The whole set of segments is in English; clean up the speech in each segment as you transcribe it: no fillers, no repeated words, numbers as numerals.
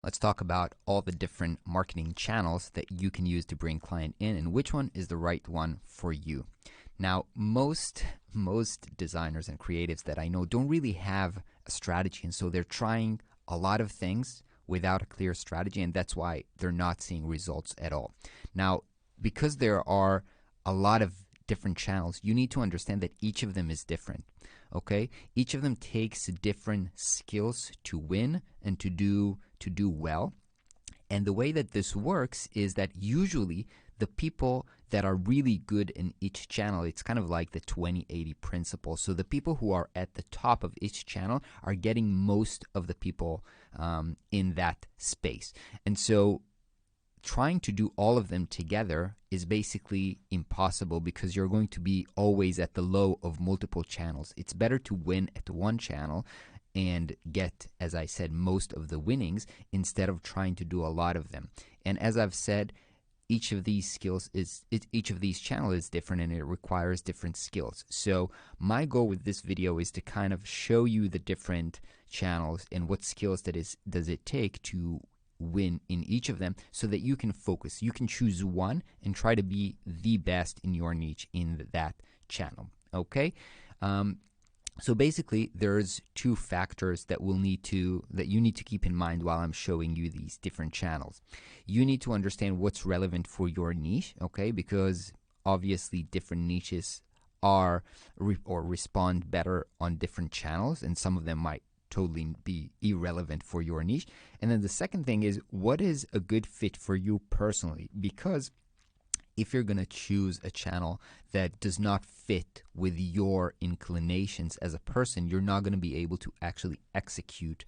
let's talk about all the different marketing channels that you can use to bring client in and which one is the right one for you. Now, most designers and creatives that I know don't really have a strategy, and so they're trying a lot of things without a clear strategy, and that's why they're not seeing results at all. Now, because there are a lot of different channels, you need to understand that each of them is different. Okay, each of them takes different skills to win and to do well. And the way that this works is that usually the people that are really good in each channel, it's kind of like the 20-80 principle. So the people who are at the top of each channel are getting most of the people in that space. And so trying to do all of them together is basically impossible because you're going to be always at the low of multiple channels. It's better to win at one channel and get, as I said, most of the winnings instead of trying to do a lot of them. And as I've said, each of these channels is different and it requires different skills. So my goal with this video is to kind of show you the different channels and what skills does it take to win in each of them so that you can focus. You can choose one and try to be the best in your niche in that channel. Okay? So basically, there's two factors that you need to keep in mind while I'm showing you these different channels. You need to understand what's relevant for your niche, okay? Because obviously different niches respond better on different channels, and some of them might totally be irrelevant for your niche. And then the second thing is, what is a good fit for you personally? Because if you're going to choose a channel that does not fit with your inclinations as a person, you're not going to be able to actually execute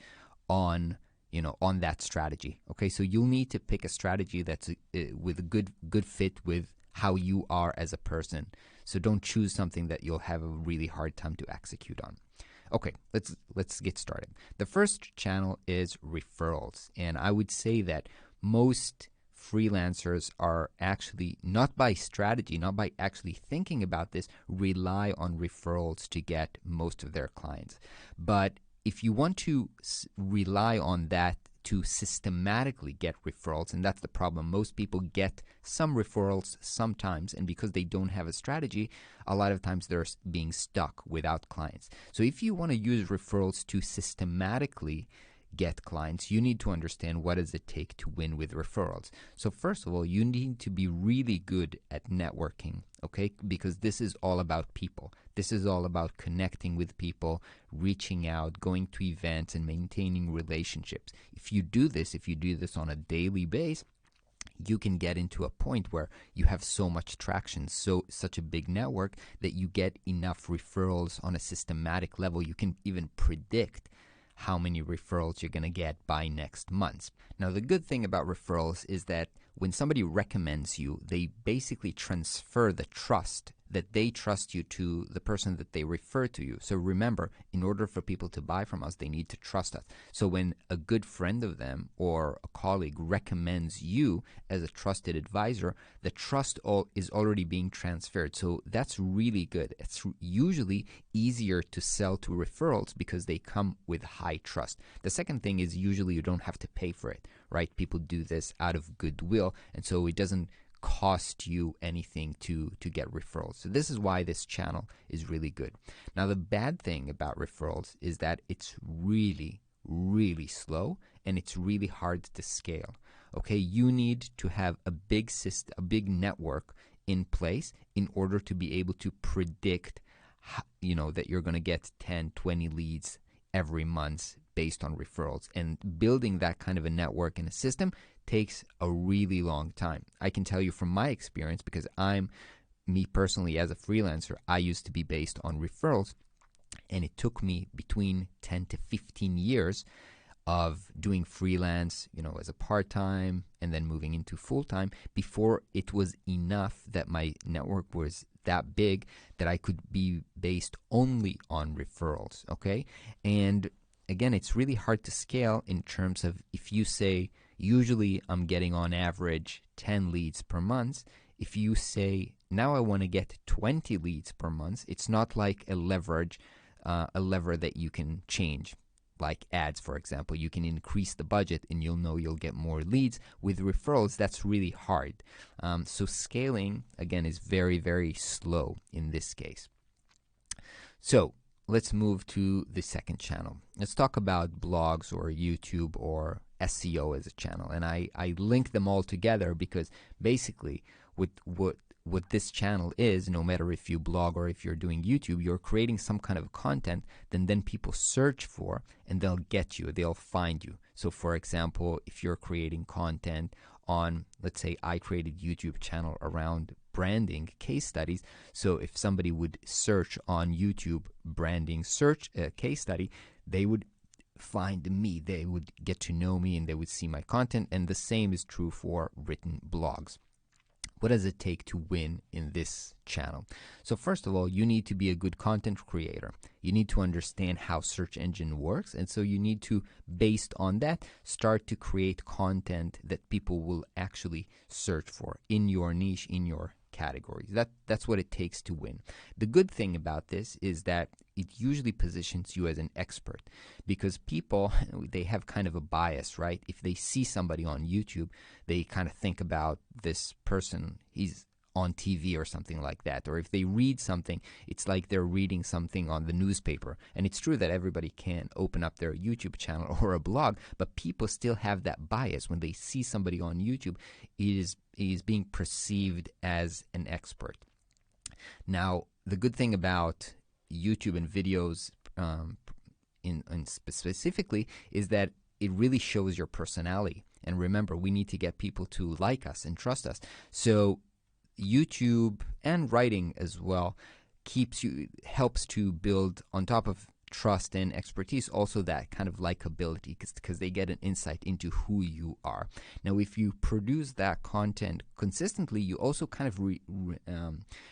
on that strategy. Okay, so you'll need to pick a strategy that's with a good fit with how you are as a person. So don't choose something that you'll have a really hard time to execute on. Okay, let's get started. The first channel is referrals, and I would say that most freelancers are actually, not by strategy, not by actually thinking about this, rely on referrals to get most of their clients. But if you want to rely on that to systematically get referrals, and that's the problem. Most people get some referrals sometimes, and because they don't have a strategy, a lot of times they're being stuck without clients. So if you want to use referrals to systematically get clients, you need to understand what does it take to win with referrals. So first of all, you need to be really good at networking, okay? Because this is all about people. This is all about connecting with people, reaching out, going to events, and maintaining relationships. If you do this on a daily basis, you can get into a point where you have so much traction, such a big network, that you get enough referrals on a systematic level. You can even predict how many referrals you're going to get by next month. Now, the good thing about referrals is that when somebody recommends you, they basically transfer the trust that they trust you to the person that they refer to you. So remember, in order for people to buy from us, they need to trust us. So when a good friend of them or a colleague recommends you as a trusted advisor, the trust is already being transferred. So that's really good. It's usually easier to sell to referrals because they come with high trust. The second thing is usually you don't have to pay for it, right? People do this out of goodwill, and so it doesn't cost you anything to get referrals. So this is why this channel is really good. Now, the bad thing about referrals is that it's really, really slow and it's really hard to scale. Okay, you need to have a big system, a big network in place in order to be able to predict that you're going to get 10, 20 leads every month based on referrals. And building that kind of a network and a system takes a really long time. I can tell you from my experience, because me personally as a freelancer, I used to be based on referrals, and it took me between 10 to 15 years of doing freelance, as a part-time and then moving into full-time before it was enough that my network was that big that I could be based only on referrals, okay? And again, it's really hard to scale in terms of, if you say, usually I'm getting on average 10 leads per month. If you say, now I want to get 20 leads per month, it's not like a lever that you can change. like ads, for example. You can increase the budget and you'll know you'll get more leads. With referrals, that's really hard. So scaling, again, is very, very slow in this case. So let's move to the second channel. Let's talk about blogs or YouTube or SEO as a channel. And I link them all together because basically what this channel is, no matter if you blog or if you're doing YouTube, you're creating some kind of content that then people search for and they'll get you, they'll find you. So for example, if you're creating content on, let's say I created YouTube channel around branding case studies. So if somebody would search on YouTube branding search case study, they would find me, they would get to know me, and they would see my content. And the same is true for written blogs. What does it take to win in this channel? So first of all, you need to be a good content creator. You need to understand how search engine works. And so you need to, based on that, start to create content that people will actually search for in your niche, in your categories. That's what it takes to win. The good thing about this is that it usually positions you as an expert, because people, they have kind of a bias, right? If they see somebody on YouTube, they kind of think about this person, he's on TV or something like that. Or if they read something, it's like they're reading something on the newspaper. And it's true that everybody can open up their YouTube channel or a blog, but people still have that bias. When they see somebody on YouTube, it is being perceived as an expert. Now, the good thing about YouTube and videos in specifically is that it really shows your personality. And remember, we need to get people to like us and trust us. So YouTube and writing as well helps to build, on top of trust and expertise, also that kind of likability, because they get an insight into who you are. Now, if you produce that content consistently, you also kind of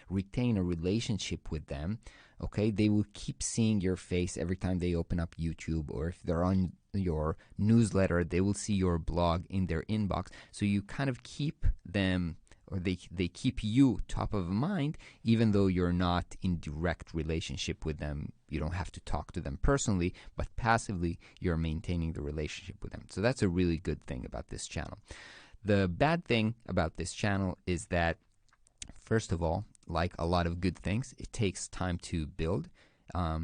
retain a relationship with them. Okay, they will keep seeing your face every time they open up YouTube, or if they're on your newsletter, they will see your blog in their inbox. So you kind of keep them, or they keep you top of mind, even though you're not in direct relationship with them. You don't have to talk to them personally, but passively you're maintaining the relationship with them. So that's a really good thing about this channel. The bad thing about this channel is that, first of all, like a lot of good things, it takes time to build.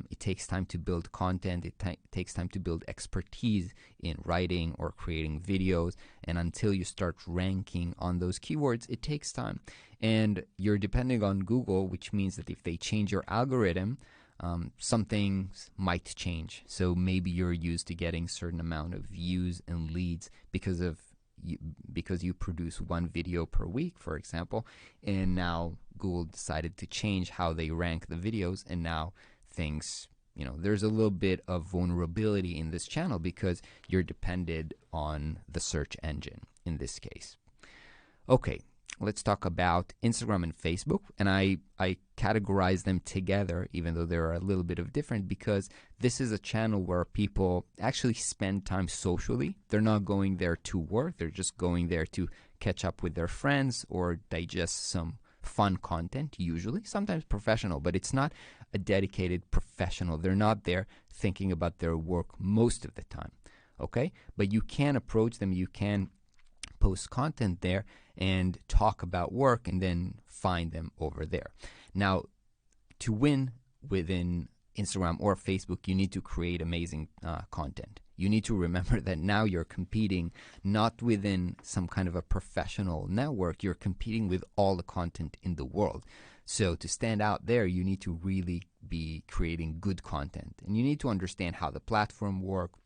It takes time to build content. It takes time to build expertise in writing or creating videos. And until you start ranking on those keywords, it takes time. And you're depending on Google, which means that if they change your algorithm, some things might change. So maybe you're used to getting a certain amount of views and leads because you produce one video per week, for example, and now Google decided to change how they rank the videos, and now things, there's a little bit of vulnerability in this channel because you're dependent on the search engine in this case. Okay, let's talk about Instagram and Facebook. And I categorize them together, even though they're a little bit of different, because this is a channel where people actually spend time socially. They're not going there to work. They're just going there to catch up with their friends or digest some fun content, usually, sometimes professional, but it's not a dedicated professional. They're not there thinking about their work most of the time, okay? But you can approach them, you can post content there and talk about work and then find them over there. Now, to win within Instagram or Facebook, you need to create amazing content. You need to remember that now you're competing not within some kind of a professional network, you're competing with all the content in the world. So to stand out there, you need to really be creating good content. And you need to understand how the platform works,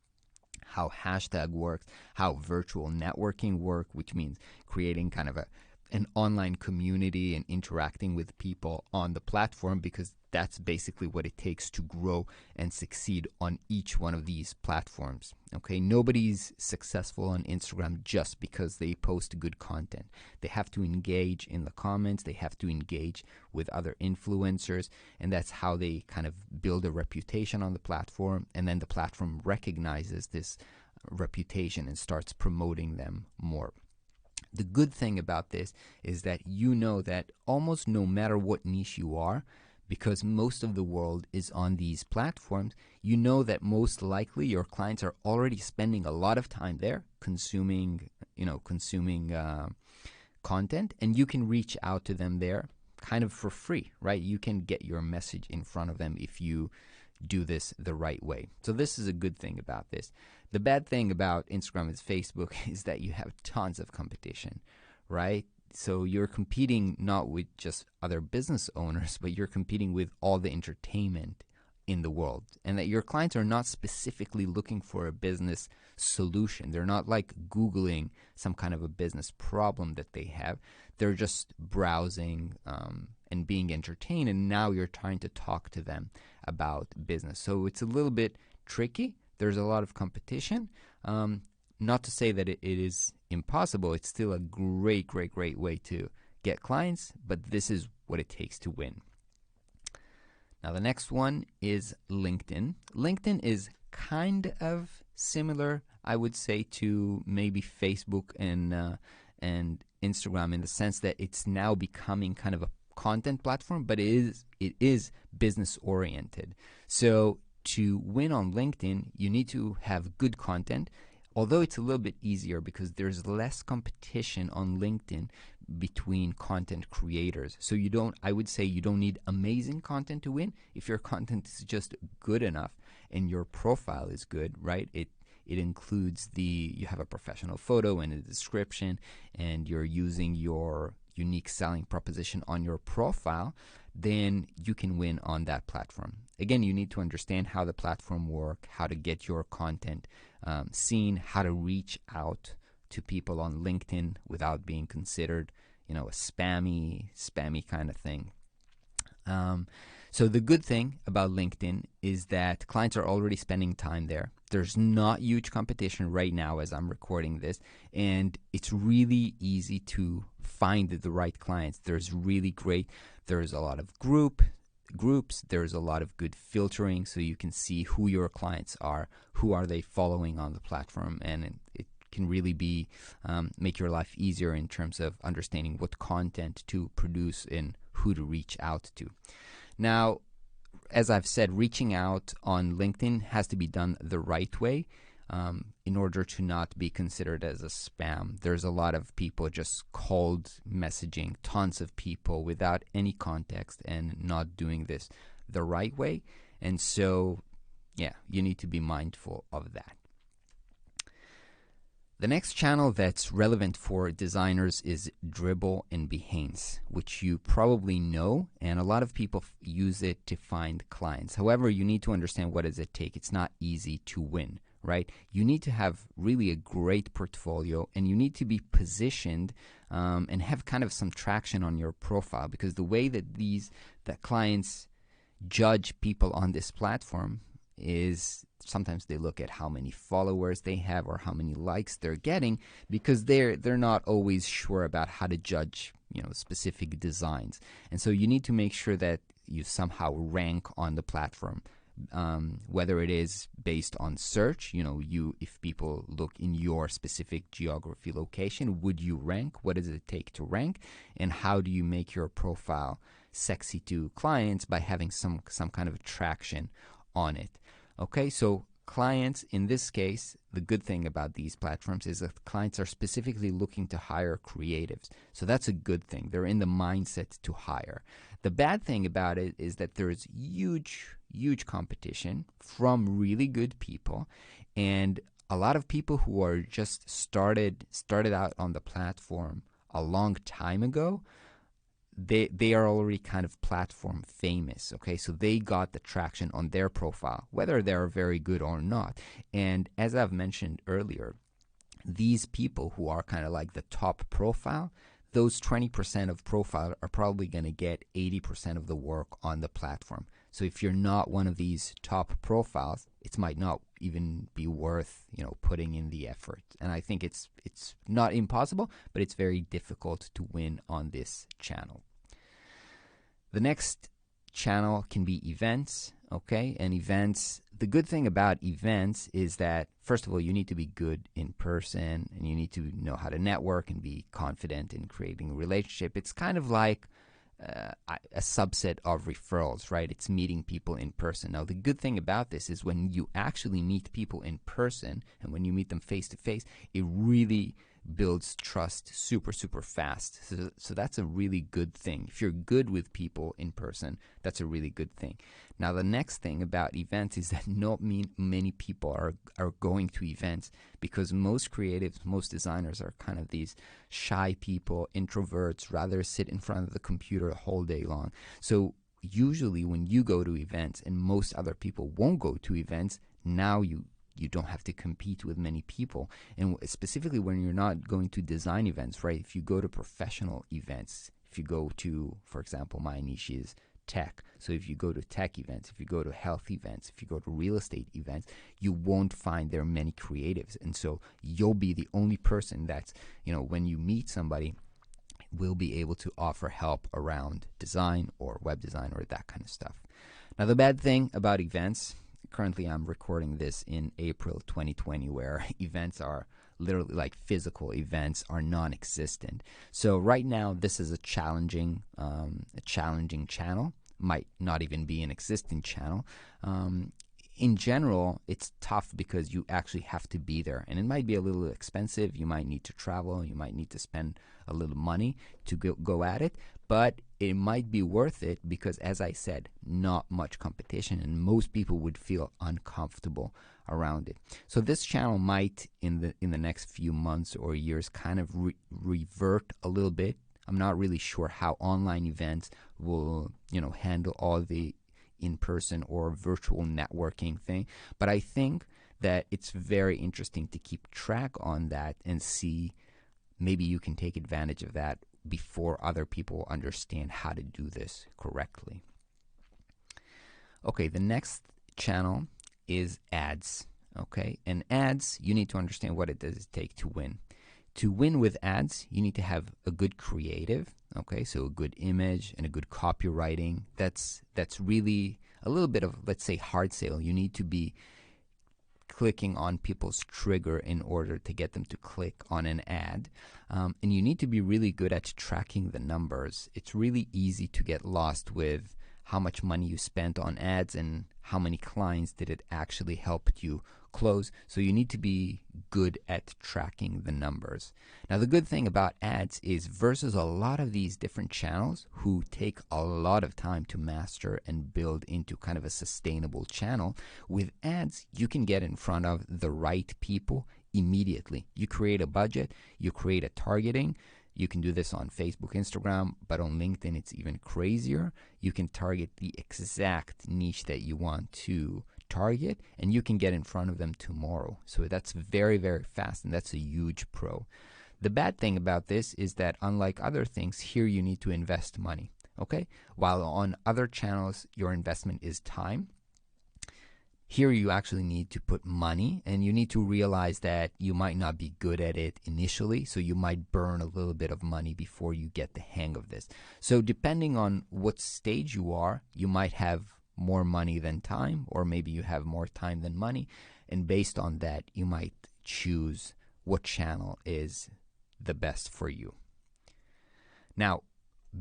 how hashtag works, how virtual networking works, which means creating kind of an online community and interacting with people on the platform, because that's basically what it takes to grow and succeed on each one of these platforms. Okay, nobody's successful on Instagram just because they post good content. They have to engage in the comments, they have to engage with other influencers, and that's how they kind of build a reputation on the platform, and then the platform recognizes this reputation and starts promoting them more. The good thing about this is that you know that almost no matter what niche you are, because most of the world is on these platforms, you know that most likely your clients are already spending a lot of time there consuming content, and you can reach out to them there kind of for free, right? You can get your message in front of them if you do this the right way. So this is a good thing about this. The bad thing about Instagram and Facebook is that you have tons of competition, right? So you're competing not with just other business owners, but you're competing with all the entertainment in the world, and that your clients are not specifically looking for a business solution. They're not like Googling some kind of a business problem that they have. They're just browsing and being entertained, and now you're trying to talk to them about business. So it's a little bit tricky. There's a lot of competition. Not to say that it is impossible. It's still a great way to get clients, but this is what it takes to win. Now, the next one is LinkedIn. LinkedIn is kind of similar, I would say, to maybe Facebook and Instagram, in the sense that it's now becoming kind of a content platform, but it is business oriented. So to win on LinkedIn, you need to have good content, although it's a little bit easier because there's less competition on LinkedIn between content creators. So I would say you don't need amazing content to win. If your content is just good enough and your profile is good, right? It includes you have a professional photo and a description, and you're using your unique selling proposition on your profile, then you can win on that platform. Again, you need to understand how the platform works, how to get your content seen, how to reach out to people on LinkedIn without being considered, a spammy kind of thing. So the good thing about LinkedIn is that clients are already spending time there. There's not huge competition right now as I'm recording this, and it's really easy to find the right clients. There's a lot of groups, there's a lot of good filtering, so you can see who your clients are, who are they following on the platform, and it can really be make your life easier in terms of understanding what content to produce and who to reach out to. Now, as I've said, reaching out on LinkedIn has to be done the right way in order to not be considered as a spam. There's a lot of people just cold messaging, tons of people without any context and not doing this the right way. And so, you need to be mindful of that. The next channel that's relevant for designers is Dribbble and Behance, which you probably know, and a lot of people use it to find clients. However, you need to understand what does it take. It's not easy to win, right? You need to have really a great portfolio, and you need to be positioned and have kind of some traction on your profile, because the way that clients judge people on this platform is sometimes they look at how many followers they have or how many likes they're getting, because they're not always sure about how to judge specific designs. And so you need to make sure that you somehow rank on the platform, whether it is based on search, if people look in your specific geography location, would you rank? What does it take to rank? And how do you make your profile sexy to clients by having some kind of attraction on it? Okay, so clients, in this case, the good thing about these platforms is that clients are specifically looking to hire creatives. So that's a good thing. They're in the mindset to hire. The bad thing about it is that there's huge competition from really good people, and a lot of people who are just started out on the platform a long time ago, they are already kind of platform famous, okay? So they got the traction on their profile, whether they're very good or not. And as I've mentioned earlier, these people who are kind of like the top profile, those 20% of profile are probably going to get 80% of the work on the platform. So if you're not one of these top profiles, it might not even be worth, putting in the effort. And I think it's not impossible, but it's very difficult to win on this channel. The next channel can be events, okay? And events, the good thing about events is that, first of all, you need to be good in person, and you need to know how to network and be confident in creating a relationship. It's kind of like a subset of referrals, right? It's meeting people in person. Now, the good thing about this is when you actually meet people in person and when you meet them face to face, it really builds trust super, super fast. So that's a really good thing. If you're good with people in person, that's a really good thing. Now, the next thing about events is that not many people are going to events because most creatives, most designers are kind of these shy people, introverts, rather sit in front of the computer the whole day long. So usually when you go to events and most other people won't go to events, now you don't have to compete with many people. And specifically when you're not going to design events, right? If you go to professional events, if you go to, for example, my niche is tech. So if you go to tech events, if you go to health events, if you go to real estate events, you won't find there many creatives. And so you'll be the only person that's, when you meet somebody, will be able to offer help around design or web design or that kind of stuff. Now, the bad thing about events, currently I'm recording this in April 2020, where events are literally like physical events are non-existent. So right now this is a challenging channel, might not even be an existing channel. In general, it's tough because you actually have to be there, and it might be a little expensive. You might need to travel, you might need to spend a little money to go at it, but it might be worth it because, as I said, not much competition and most people would feel uncomfortable around it. So this channel might in the next few months or years kind of revert a little bit. I'm not really sure how online events will handle all the in-person or virtual networking thing, but I think that it's very interesting to keep track on that and see maybe you can take advantage of that before other people understand how to do this correctly. Okay, the next channel is ads. Okay, and ads, you need to understand what it does take to win. To win with ads, you need to have a good creative, okay, so a good image and a good copywriting. That's really a little bit of, let's say, hard sale. You need to be clicking on people's trigger in order to get them to click on an ad. And you need to be really good at tracking the numbers. It's really easy to get lost with how much money you spent on ads and how many clients did it actually help you close. So you need to be good at tracking the numbers. Now, the good thing about ads is versus a lot of these different channels who take a lot of time to master and build into kind of a sustainable channel, with ads, you can get in front of the right people immediately. You create a budget, you create a targeting. You can do this on Facebook, Instagram, but on LinkedIn, it's even crazier. You can target the exact niche that you want to target, and you can get in front of them tomorrow. So that's very, very fast, and that's a huge pro. The bad thing about this is that unlike other things, here you need to invest money, okay? While on other channels, your investment is time. Here you actually need to put money, and you need to realize that you might not be good at it initially, so you might burn a little bit of money before you get the hang of this. So depending on what stage you are, you might have more money than time, or maybe you have more time than money, and based on that, you might choose what channel is the best for you. Now,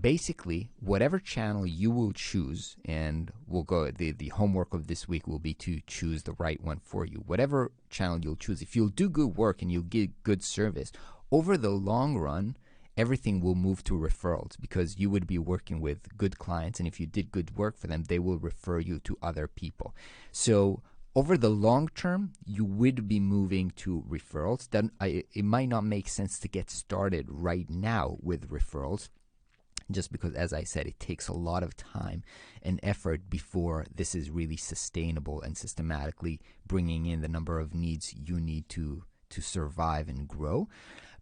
basically, whatever channel you will choose, and we'll go, the homework of this week will be to choose the right one for you. Whatever channel you'll choose, if you'll do good work and you'll give good service, over the long run, everything will move to referrals because you would be working with good clients, and if you did good work for them, they will refer you to other people. So over the long term, you would be moving to referrals. Then it might not make sense to get started right now with referrals, just because, as I said, it takes a lot of time and effort before this is really sustainable and systematically bringing in the number of needs you need to survive and grow.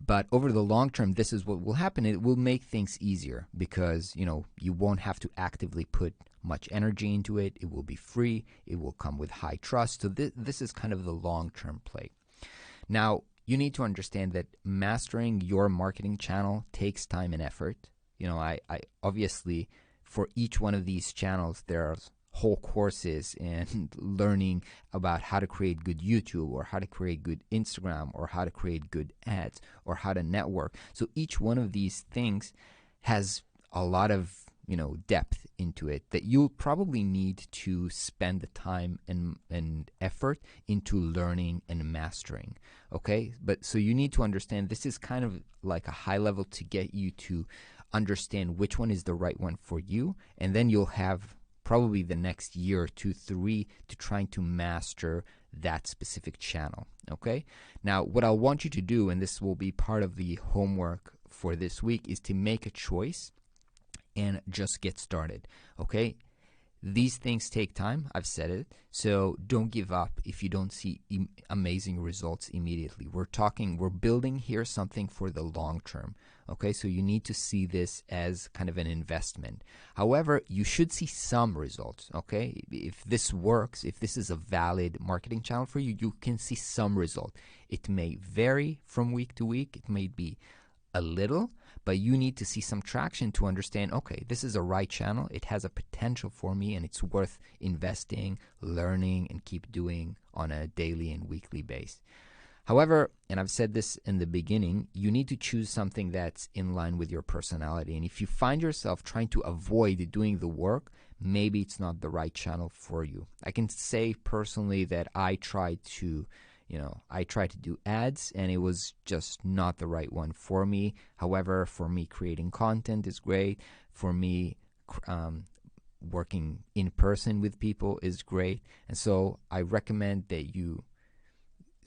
But over the long term, this is what will happen. It will make things easier because, you won't have to actively put much energy into it. It will be free. It will come with high trust. So this is kind of the long-term play. Now, you need to understand that mastering your marketing channel takes time and effort. I obviously, for each one of these channels, there's whole courses and learning about how to create good YouTube or how to create good Instagram or how to create good ads or how to network. So each one of these things has a lot of depth into it that you'll probably need to spend the time and effort into learning and mastering. Okay, but so you need to understand this is kind of like a high level to get you to understand which one is the right one for you, and then you'll have probably the next year, 2, 3 to trying to master that specific channel. Okay, now what I want you to do, and this will be part of the homework for this week, is to make a choice and just get started. Okay, these things take time. I've said it. So don't give up if you don't see amazing results immediately. We're building here something for the long term. Okay, so you need to see this as kind of an investment. However, you should see some results. Okay, if this works, if this is a valid marketing channel for you, you can see some result. It may vary from week to week. It may be a little, but you need to see some traction to understand, okay, this is a right channel, it has a potential for me, and it's worth investing, learning, and keep doing on a daily and weekly basis. However, and I've said this in the beginning, you need to choose something that's in line with your personality. And if you find yourself trying to avoid doing the work, maybe it's not the right channel for you. I can say personally that I tried to do ads, and it was just not the right one for me. However, for me, creating content is great. For me, working in person with people is great. And so I recommend that you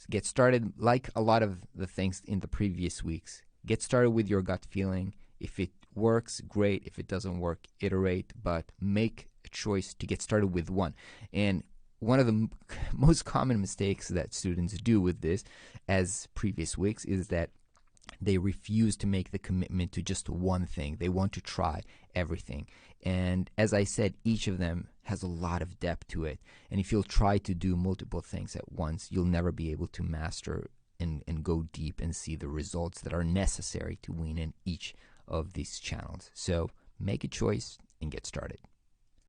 get started, like a lot of the things in the previous weeks. Get started with your gut feeling. If it works, great. If it doesn't work, iterate, but make a choice to get started with one. And one of the most common mistakes that students do with this, as previous weeks, is that they refuse to make the commitment to just one thing. They want to try everything. And as I said, each of them has a lot of depth to it. And if you'll try to do multiple things at once, you'll never be able to master and go deep and see the results that are necessary to win in each of these channels. So make a choice and get started.